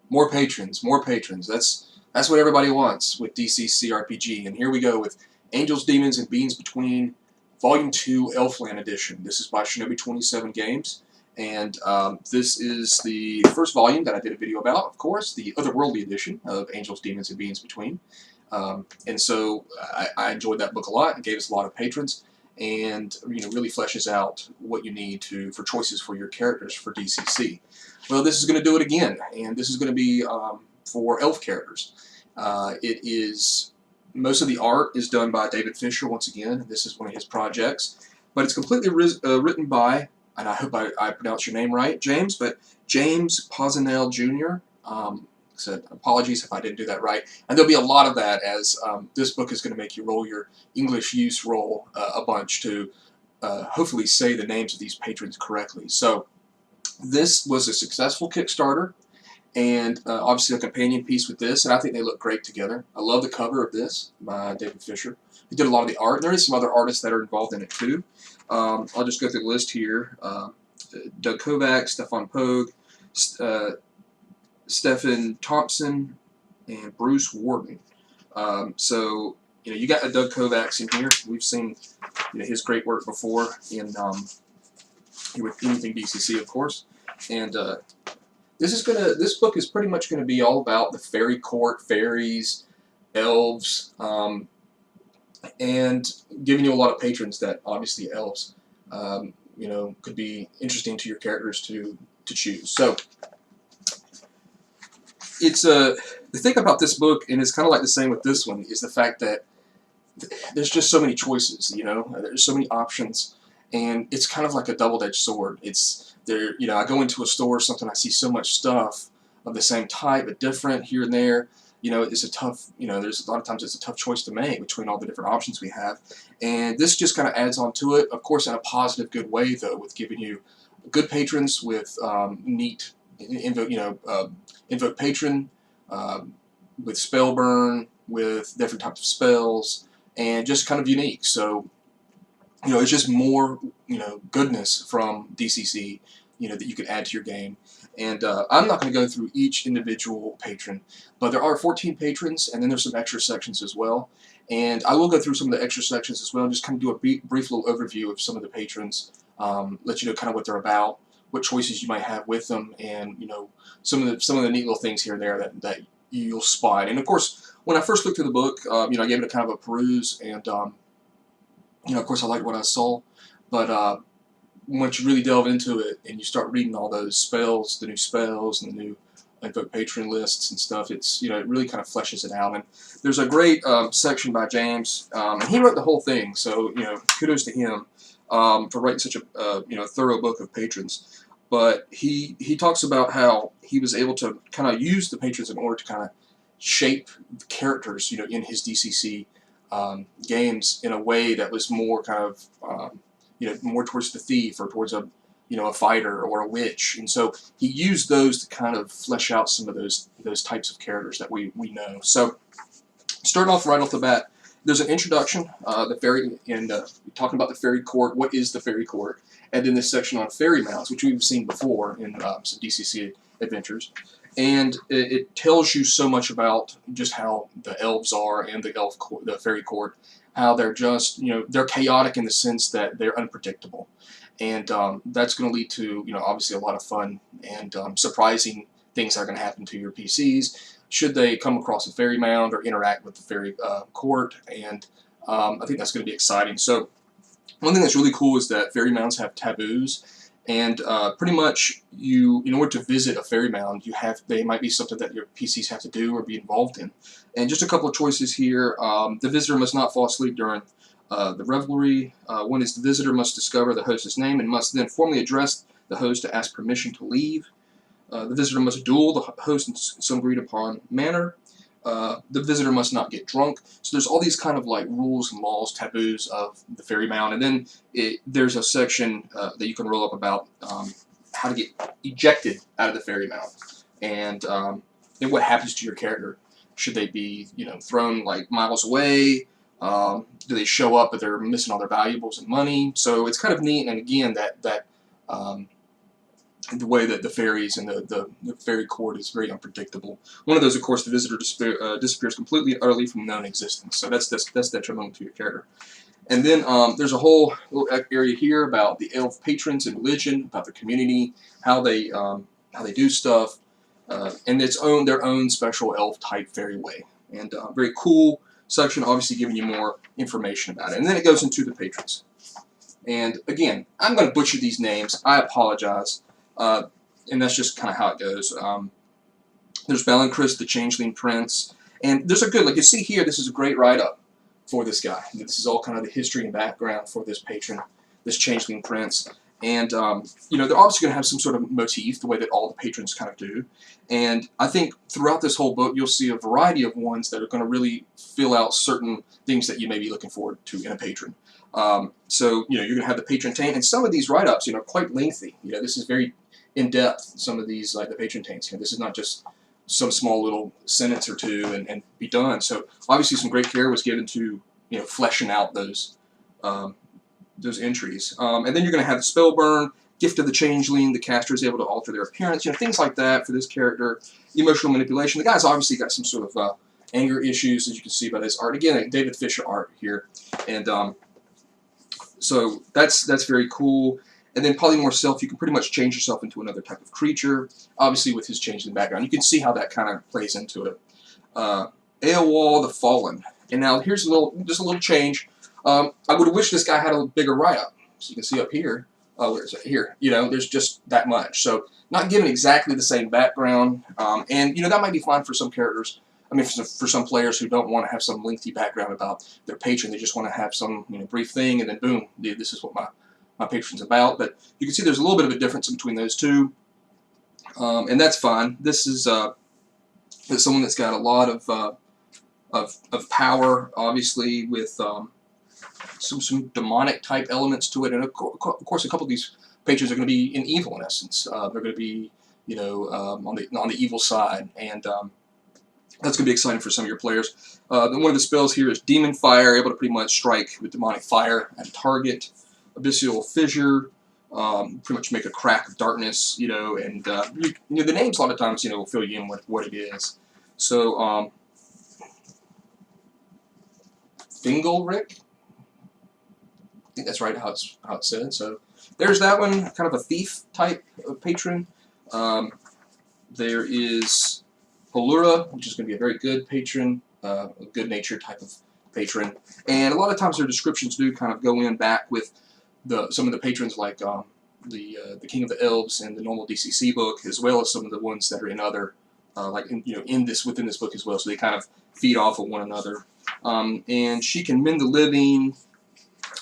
More patrons, more patrons. That's what everybody wants with DCC RPG. And here we go with Angels, Demons, and Beings Between, Volume 2, Elfland Edition. This is by Shinobi 27 Games. And this is the first volume that I did a video about, of course, the Otherworldly edition of Angels, Demons, and Beings Between. And so I enjoyed that book a lot. It gave us a lot of patrons, and really fleshes out what you need for choices for your characters for DCC. Well, this is going to do it again, and this is going to be for elf characters. Most of the art is done by David Fisher once again. This is one of his projects, but it's completely written by, and I hope I pronounced your name right, James, but James Poznell Jr. So apologies if I didn't do that right. And there'll be a lot of that, as this book is going to make you roll your English use roll a bunch to hopefully say the names of these patrons correctly. So this was a successful Kickstarter, and obviously a companion piece with this, and I think they look great together. I love the cover of this by David Fisher. He did a lot of the art. There is some other artists that are involved in it too. I'll just go through the list here. Doug Kovacs, Stefan Pogue, Stephen Thompson, and Bruce Warden. So you got a Doug Kovacs in here. We've seen his great work before in with anything DCC, of course. And this book is pretty much going to be all about the fairy court, fairies, elves, and giving you a lot of patrons that obviously elves, could be interesting to your characters to choose. So it's the thing about this book, and it's kind of like the same with this one, is the fact that there's just so many choices. There's so many options, and it's kind of like a double-edged sword. It's there. I go into a store or something, I see so much stuff of the same type but different here and there. It's a tough. There's a lot of times it's a tough choice to make between all the different options we have, and this just kind of adds on to it. Of course, in a positive, good way, though, with giving you good patrons with neat invoke patron, with spell burn, with different types of spells, and just kind of unique. So, it's just more, goodness from DCC, that you could add to your game. And I'm not going to go through each individual patron, but there are 14 patrons, and then there's some extra sections as well. And I will go through some of the extra sections as well, and just kind of do a brief little overview of some of the patrons, let you know kind of what they're about, what choices you might have with them, and some of the neat little things here and there that you'll spot. And of course, when I first looked through the book, I gave it a kind of a peruse, and of course I liked what I saw, but once you really delve into it and you start reading all those spells, the new spells and the new invoke patron lists and stuff, it's it really kind of fleshes it out. And there's a great section by James, and he wrote the whole thing, so kudos to him for writing such a thorough book of patrons. But he talks about how he was able to kind of use the patrons in order to kind of shape the characters in his DCC games in a way that was more kind of more towards the thief or towards a fighter or a witch. And so he used those to kind of flesh out some of those types of characters that we know. So starting off right off the bat, there's an introduction, talking about the fairy court. What is the fairy court? And then this section on fairy mounds, which we've seen before in some DCC adventures. And it tells you so much about just how the elves are and the fairy court, how they're just, they're chaotic in the sense that they're unpredictable. And that's going to lead to, obviously a lot of fun and surprising things that are going to happen to your PCs should they come across a fairy mound or interact with the fairy court. And I think that's going to be exciting. So one thing that's really cool is that fairy mounds have taboos. And pretty much, in order to visit a fairy mound, they might be something that your PCs have to do or be involved in. And just a couple of choices here. The visitor must not fall asleep during the revelry. One is the visitor must discover the host's name and must then formally address the host to ask permission to leave. The visitor must duel the host in some agreed upon manner. The visitor must not get drunk. So there's all these kind of like rules and laws, taboos of the fairy mound. And then there's a section that you can roll up about how to get ejected out of the fairy mound. And what happens to your character. Should they be, thrown like miles away? Do they show up but they're missing all their valuables and money? So it's kind of neat. And again, that the way that the fairies and the fairy court is very unpredictable. One of those, of course, the visitor disappears completely and utterly from known existence. So that's detrimental to your character. And then there's a whole little area here about the elf patrons and religion, about the community, how they do stuff, and their own special elf type fairy way. And very cool section, obviously giving you more information about it. And then it goes into the patrons. And again, I'm going to butcher these names. I apologize. And that's just kind of how it goes. There's Balancris, the Changeling Prince, and there's a good, like you see here, this is a great write-up for this guy. This is all kind of the history and background for this patron, this Changeling Prince. And, you know, they're obviously going to have some sort of motif, the way that all the patrons kind of do. And I think throughout this whole book, you'll see a variety of ones that are going to really fill out certain things that you may be looking forward to in a patron. So, you know, you're going to have the patron taint, and some of these write-ups, you know, are quite lengthy. You know, this is very in-depth, some of these, like the patron taints. You know, this is not just some small little sentence or two and be done. So, obviously, some great care was given to, you know, fleshing out those entries. And then you're going to have the spell burn, gift of the changeling, the caster is able to alter their appearance, you know, things like that for this character. Emotional manipulation. The guy's obviously got some sort of anger issues, as you can see by his art. Again, David Fisher art here. And so that's very cool. And then polymorph self, you can pretty much change yourself into another type of creature, obviously with his changeling background. You can see how that kind of plays into it. Aelwall the Fallen. And now here's just a little change. I would have wished this guy had a bigger write-up. So you can see up here, where is it? Here, you know, there's just that much. So not given exactly the same background. And, you know, that might be fine for some characters. I mean, for some players who don't want to have some lengthy background about their patron. They just want to have some, you know, brief thing, and then boom, this is what my patron's about. But you can see there's a little bit of a difference between those two. And that's fine. This is someone that's got a lot of power, obviously, with some demonic type elements to it, and of course, a couple of these patrons are going to be in evil in essence. They're going to be, you know, on the evil side, and that's going to be exciting for some of your players. Then one of the spells here is Demon Fire, able to pretty much strike with demonic fire at a target. Abyssal Fissure, pretty much make a crack of darkness, you know, and you know, the names a lot of times, you know, will fill you in with what it is. So, Fingalrick, I think that's right how it's said. So there's that one, kind of a thief type of patron. There is Polura, which is going to be a very good patron, a good-natured type of patron. And a lot of times their descriptions do kind of go in back with some of the patrons, like the King of the Elves in the normal DCC book, as well as some of the ones that are in other, within this book as well. So they kind of feed off of one another. And she can mend the living.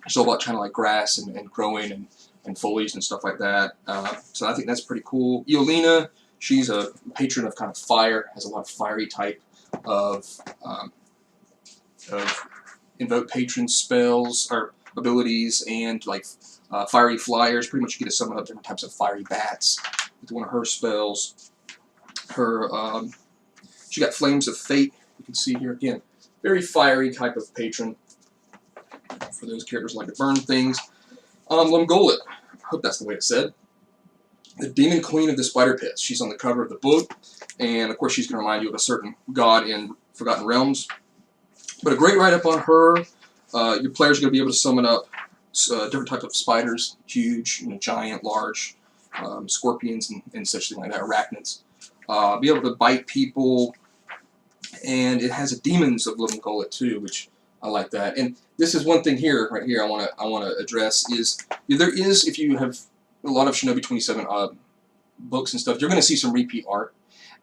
It's all about kind of like grass and growing and foliage and stuff like that. So I think that's pretty cool. Eolina, she's a patron of kind of fire, has a lot of fiery type of invoke patron spells or abilities, and like fiery flyers. Pretty much you get to summon up different types of fiery bats with one of her spells. She got Flames of Fate. You can see here again, very fiery type of patron for those characters who like to burn things. Lumgolet, I hope that's the way it's said. The Demon Queen of the Spider Pits. She's on the cover of the book, and of course she's going to remind you of a certain god in Forgotten Realms. But a great write-up on her. Your players are going to be able to summon up different types of spiders, huge, you know, giant, large, scorpions, and such things like that, arachnids. Be able to bite people, and it has a Demons of Lumgolet too, which I like that. And this is one thing here, right here, I want to address is there is, if you have a lot of Shinobi 27 books and stuff, you're going to see some repeat art,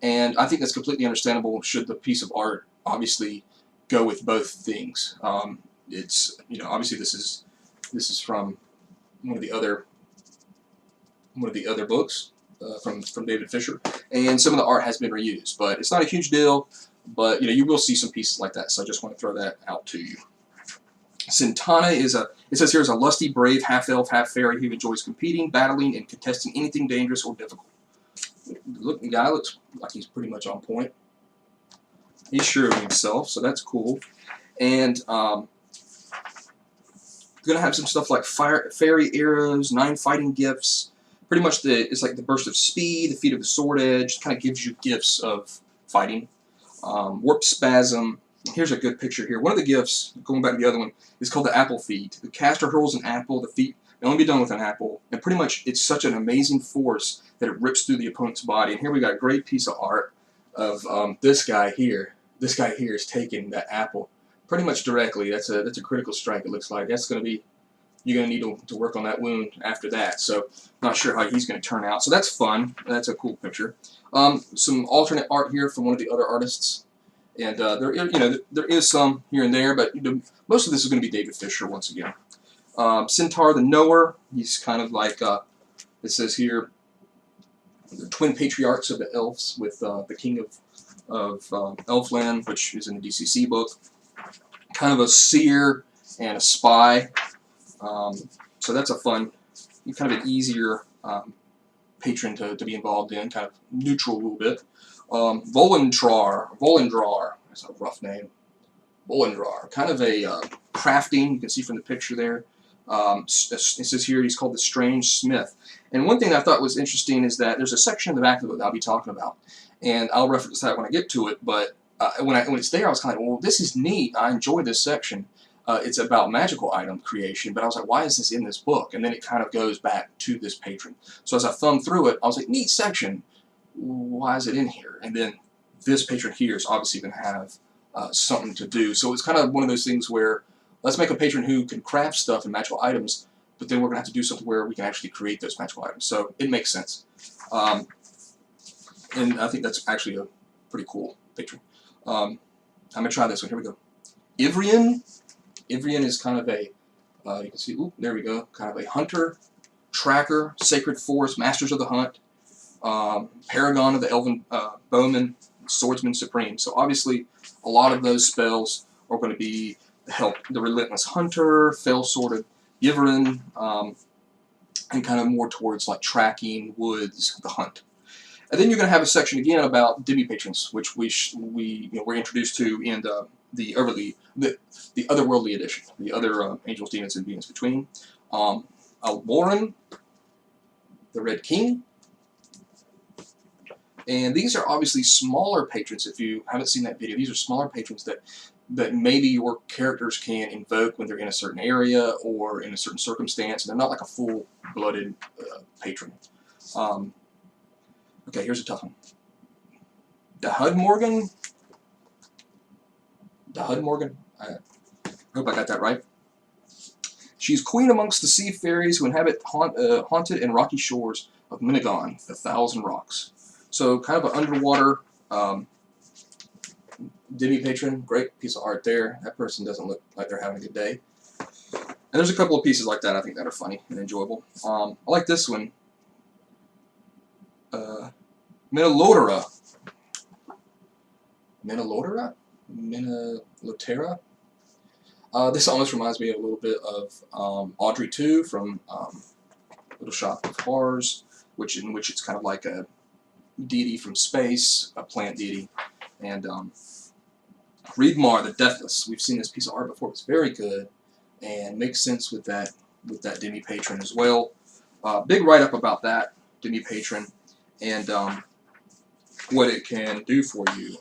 and I think that's completely understandable. Should the piece of art obviously go with both things? It's, you know, obviously this is from one of the other books from David Fisher, and some of the art has been reused, but it's not a huge deal. But, you know, you will see some pieces like that, so I just want to throw that out to you. Sintana it says here, is a lusty, brave, half-elf, half-fairy who enjoys competing, battling, and contesting anything dangerous or difficult. The guy looks like he's pretty much on point. He's sure of himself, so that's cool. And going to have some stuff like fairy arrows, 9 fighting gifts, Pretty much it's like the burst of speed, the feat of the sword edge, kind of gives you gifts of fighting. Warp spasm. Here's a good picture here. One of the gifts, going back to the other one, is called the apple feat. The caster hurls an apple. The feat can only be done with an apple. And pretty much it's such an amazing force that it rips through the opponent's body. And here we got a great piece of art of this guy here. This guy here is taking that apple pretty much directly. That's a critical strike, it looks like. That's going to be, you're going to need to work on that wound after that. So not sure how he's going to turn out. So that's fun. That's a cool picture. Some alternate art here from one of the other artists. And there is some here and there, but most of this is going to be David Fisher once again. Centaur the Knower, he's kind of like, it says here, the twin patriarchs of the elves with the king of Elfland, which is in the DCC book. Kind of a seer and a spy. So that's a fun, kind of an easier patron to be involved in, kind of neutral a little bit. Volendrar, that's a rough name. Volendrar, kind of a crafting, you can see from the picture there. It says here he's called the Strange Smith. And one thing that I thought was interesting is that there's a section in the back of the book that I'll be talking about. And I'll reference that when I get to it, but when it's there I was kind of like, well, this is neat, I enjoy this section. It's about magical item creation, but I was like, why is this in this book? And then it kind of goes back to this patron. So as I thumbed through it, I was like, neat section. Why is it in here? And then this patron here is obviously going to have something to do. So it's kind of one of those things where let's make a patron who can craft stuff and magical items, but then we're going to have to do something where we can actually create those magical items. So it makes sense. And I think that's actually a pretty cool patron. I'm going to try this one. Here we go. Ivrian. Ivrian is kind of a, you can see, ooh, there we go, kind of a hunter, tracker, sacred force, masters of the hunt, paragon of the elven bowman, swordsman supreme. So obviously a lot of those spells are going to be to help the relentless hunter, fell-sworded Ivrian, and kind of more towards like tracking, woods, the hunt. And then you're going to have a section again about Demi-patrons, which we're introduced to in the otherworldly edition, the other angels, demons, and beings between. Alboran, the Red King. And these are obviously smaller patrons. If you haven't seen that video, these are smaller patrons that maybe your characters can invoke when they're in a certain area or in a certain circumstance, and they're not like a full-blooded patron. Okay, here's a tough one. Dahudmorgan. I hope I got that right. She's queen amongst the sea fairies who inhabit haunted and rocky shores of Minagon, the Thousand Rocks. So kind of an underwater demi-patron. Great piece of art there. That person doesn't look like they're having a good day. And there's a couple of pieces like that I think that are funny and enjoyable. I like this one. Minalotera. This almost reminds me a little bit of Audrey 2 from Little Shop of Horrors, in which it's kind of like a deity from space, a plant deity. And Reedmar, the Deathless. We've seen this piece of art before. It's very good and makes sense with that demi-patron as well. Big write-up about that demi-patron and what it can do for you.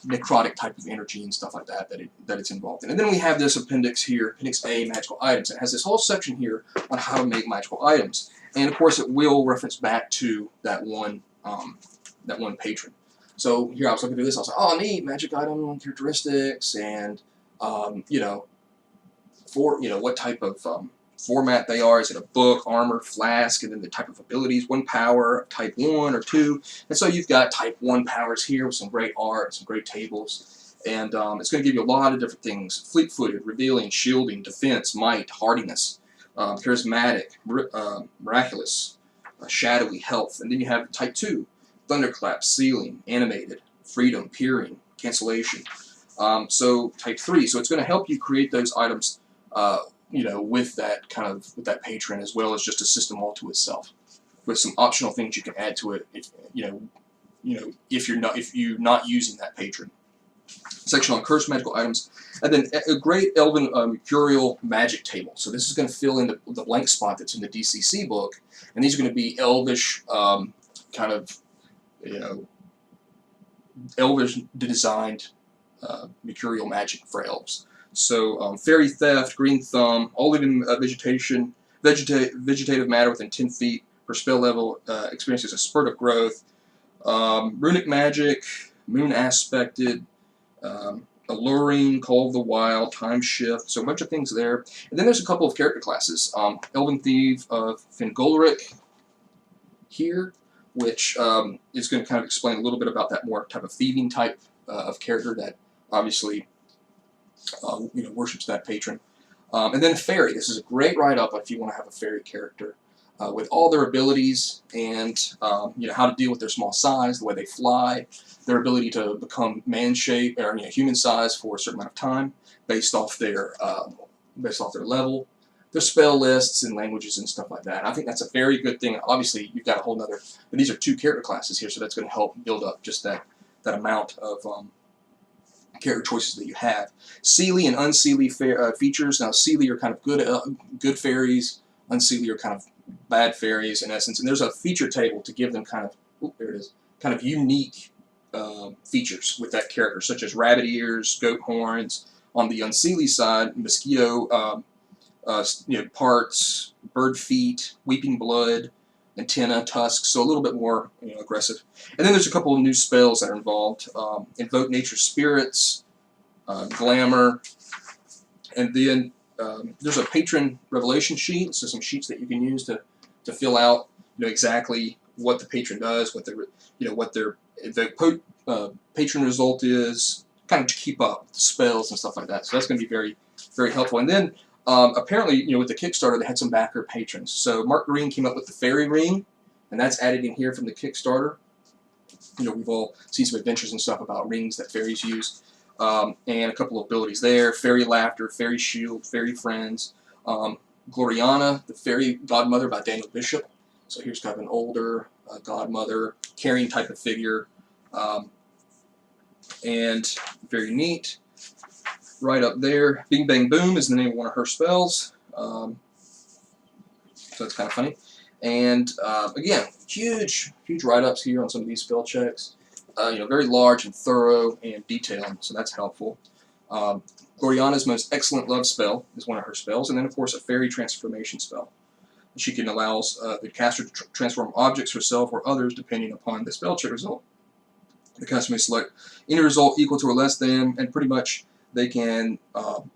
Necrotic type of energy and stuff like that it's involved in. And then we have this appendix here, Appendix A, Magical Items. It has this whole section here on how to make magical items. And of course it will reference back to that one patron. So here I was looking through this, I was like, oh neat, magic item characteristics and what type of format they are. Is it a book, armor, flask, and then the type of abilities, 1 power, type 1 or 2. And so you've got type 1 powers here with some great art, some great tables. And it's going to give you a lot of different things. Fleet-footed, revealing, shielding, defense, might, hardiness, charismatic, miraculous, shadowy, health. And then you have type 2, thunderclap, sealing, animated, freedom, peering, cancellation. So type 3. So it's going to help you create those items with that patron, as well as just a system all to itself, with some optional things you can add to it if you're not using that patron. section on cursed magical items, and then a great Elven Mercurial magic table. So this is going to fill in the blank spot that's in the DCC book, and these are going to be Elvish, kind of, you know, Elvish designed Mercurial magic for elves. So Fairy Theft, Green Thumb, all living vegetative matter within 10 feet per spell level experiences a spurt of growth. Runic Magic, Moon Aspected, Alluring, Call of the Wild, Time Shift, so a bunch of things there. And then there's a couple of character classes. Elven Thief of Fingolric here, which is going to kind of explain a little bit about that more type of thieving type of character that obviously you know, worships that patron. And then Fairy. This is a great write-up if you want to have a fairy character with all their abilities and you know, how to deal with their small size, the way they fly, their ability to become man shape or, you know, human size for a certain amount of time based off their level, their spell lists and languages and stuff like that. And I think that's a very good thing. Obviously, you've got a whole nother. These are 2 character classes here, so that's going to help build up just that amount of character choices that you have. Seelie and unseelie features. Now, Seelie are kind of good fairies. Unseelie are kind of bad fairies in essence. And there's a feature table to give them kind of, there it is, kind of unique features with that character, such as rabbit ears, goat horns. On the unseelie side, mosquito you know, parts, bird feet, weeping blood, antenna, tusks, so a little bit more, you know, aggressive. And then there's a couple of new spells that are involved. Invoke Nature Spirits, Glamour, and then there's a patron revelation sheet, so some sheets that you can use to fill out, you know, exactly what the patron does, what the, you know, what their patron result is, kind of to keep up with the spells and stuff like that. So that's going to be very, very helpful. And then apparently, you know, with the Kickstarter, they had some backer patrons. So Mark Green came up with the Fairy Ring, and that's added in here from the Kickstarter. You know, we've all seen some adventures and stuff about rings that fairies use. And a couple of abilities there: Fairy Laughter, Fairy Shield, Fairy Friends. Gloriana, the Fairy Godmother by Daniel Bishop. So here's kind of an older godmother, caring type of figure. And very neat. Right up there, Bing Bang Boom is the name of one of her spells. So it's kind of funny. And again, huge write-ups here on some of these spell checks. You know, very large and thorough and detailed, so that's helpful. Gloriana's Most Excellent Love spell is one of her spells, and then of course a Fairy Transformation spell. She can allow the caster to transform objects, herself, or others depending upon the spell check result. The caster may select any result equal to or less than, and pretty much they can kind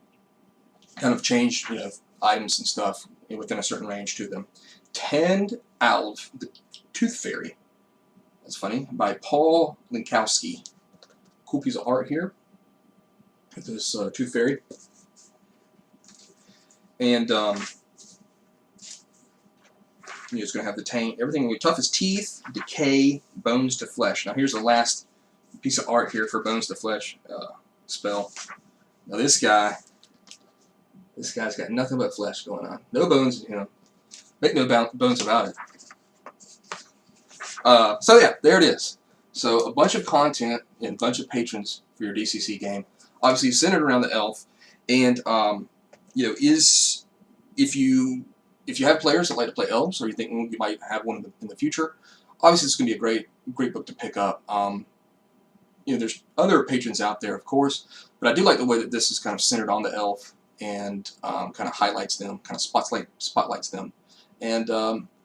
of change, you know, items and stuff within a certain range to them. Tend Alv, the Tooth Fairy. That's funny. By Paul Linkowski. Cool piece of art here. This Tooth Fairy. And it's going to have the taint, everything will be tough as teeth, decay, bones to flesh. Now here's the last piece of art here for bones to flesh spell. Now this guy's got nothing but flesh going on. No bones in him. Make no bones about it. So yeah, there it is. So a bunch of content and a bunch of patrons for your DCC game. Obviously centered around the elf, and you know, if you have players that like to play elves, or you think you might have one in the future, obviously it's going to be a great book to pick up. You know, there's other patrons out there, of course, but I do like the way that this is kind of centered on the elf and kind of highlights them, kind of spotlights them, and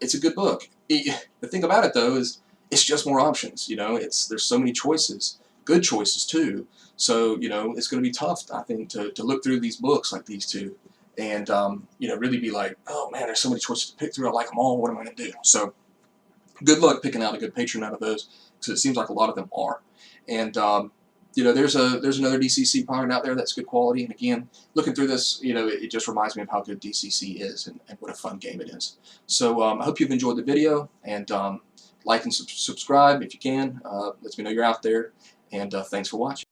it's a good book. The thing about it though is it's just more options. You know, there's so many choices, good choices too. So you know, it's going to be tough, I think, to look through these books like these two, and you know, really be like, oh man, there's so many choices to pick through. I like them all. What am I going to do? So good luck picking out a good patron out of those, because it seems like a lot of them are. And you know, there's another DCC product out there that's good quality. And again, looking through this, you know, it just reminds me of how good DCC is and what a fun game it is. So I hope you've enjoyed the video, and like and subscribe if you can. Lets me know you're out there. And thanks for watching.